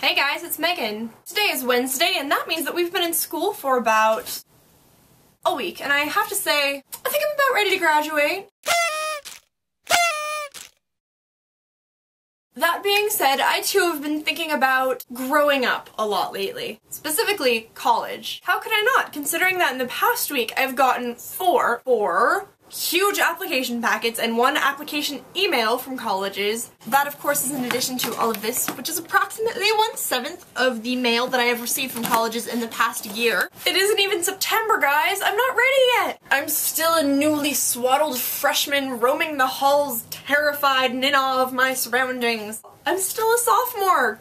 Hey guys, it's Megan. Today is Wednesday, and that means that we've been in school for about a week, and I have to say, I think I'm about ready to graduate. That being said, I too have been thinking about growing up a lot lately. Specifically, college. How could I not, considering that in the past week I've gotten four huge application packets and one application email from colleges. That, of course, is in addition to all of this, which is approximately 1/7 of the mail that I have received from colleges in the past year. It isn't even September, guys! I'm not ready yet! I'm still a newly swaddled freshman roaming the halls, terrified and in awe of my surroundings. I'm still a sophomore!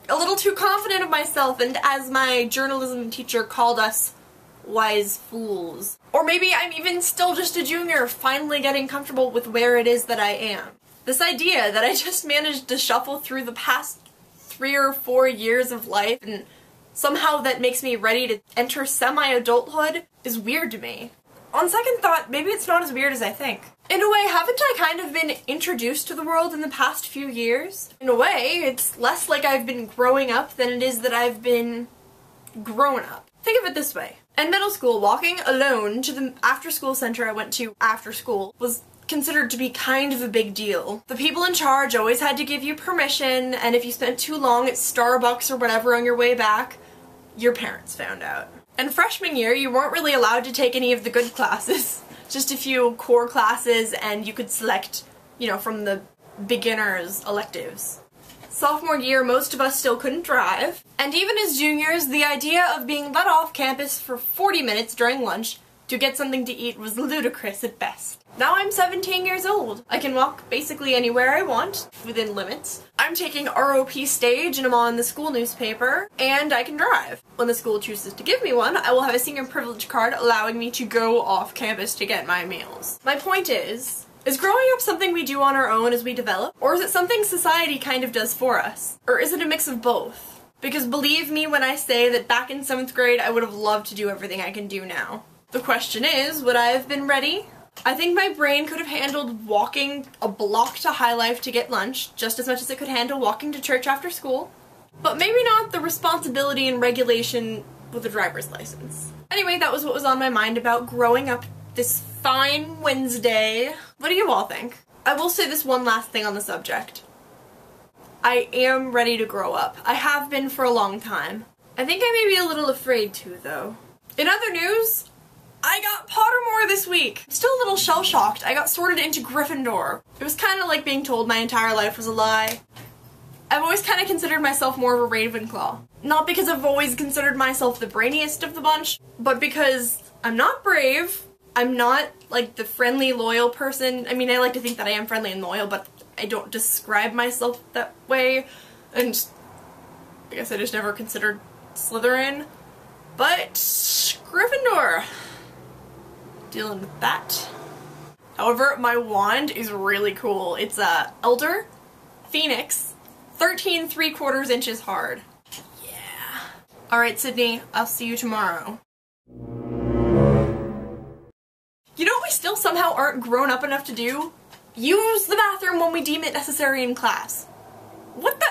A little too confident of myself, and as my journalism teacher called us, wise fools. Or maybe I'm even still just a junior, finally getting comfortable with where it is that I am. This idea that I just managed to shuffle through the past 3 or 4 years of life and somehow that makes me ready to enter semi-adulthood is weird to me. On second thought, maybe it's not as weird as I think. In a way, haven't I kind of been introduced to the world in the past few years? In a way, it's less like I've been growing up than it is that I've been grown up. Think of it this way. In middle school, walking alone to the after-school center I went to after school was considered to be kind of a big deal. The people in charge always had to give you permission, and if you spent too long at Starbucks or whatever on your way back, your parents found out. And freshman year, you weren't really allowed to take any of the good classes. Just a few core classes, and you could select, from the beginners electives. Sophomore year, most of us still couldn't drive, and even as juniors, the idea of being let off campus for 40 minutes during lunch to get something to eat was ludicrous at best. Now I'm 17 years old. I can walk basically anywhere I want, within limits. I'm taking ROP stage and I'm on the school newspaper, and I can drive. When the school chooses to give me one, I will have a senior privilege card allowing me to go off campus to get my meals. My point is growing up something we do on our own as we develop, or is it something society kind of does for us? Or is it a mix of both? Because believe me when I say that back in 7th grade I would have loved to do everything I can do now. The question is, would I have been ready? I think my brain could have handled walking a block to High Life to get lunch just as much as it could handle walking to church after school, but maybe not the responsibility and regulation with a driver's license. Anyway, that was what was on my mind about growing up this fine Wednesday. What do you all think? I will say this one last thing on the subject. I am ready to grow up. I have been for a long time. I think I may be a little afraid to, though. In other news, I got Pottermore this week. I'm still a little shell-shocked. I got sorted into Gryffindor. It was kind of like being told my entire life was a lie. I've always kind of considered myself more of a Ravenclaw. Not because I've always considered myself the brainiest of the bunch, but because I'm not brave. I'm not, like, the friendly, loyal person. I mean, I like to think that I am friendly and loyal, but I don't describe myself that way. And I guess I just never considered Slytherin. But Gryffindor. Dealing with that. However, my wand is really cool. It's a Elder Phoenix, 13 3/4 inches hard. Yeah. Alright, Sydney, I'll see you tomorrow. You know what we still somehow aren't grown up enough to do? Use the bathroom when we deem it necessary in class. What the?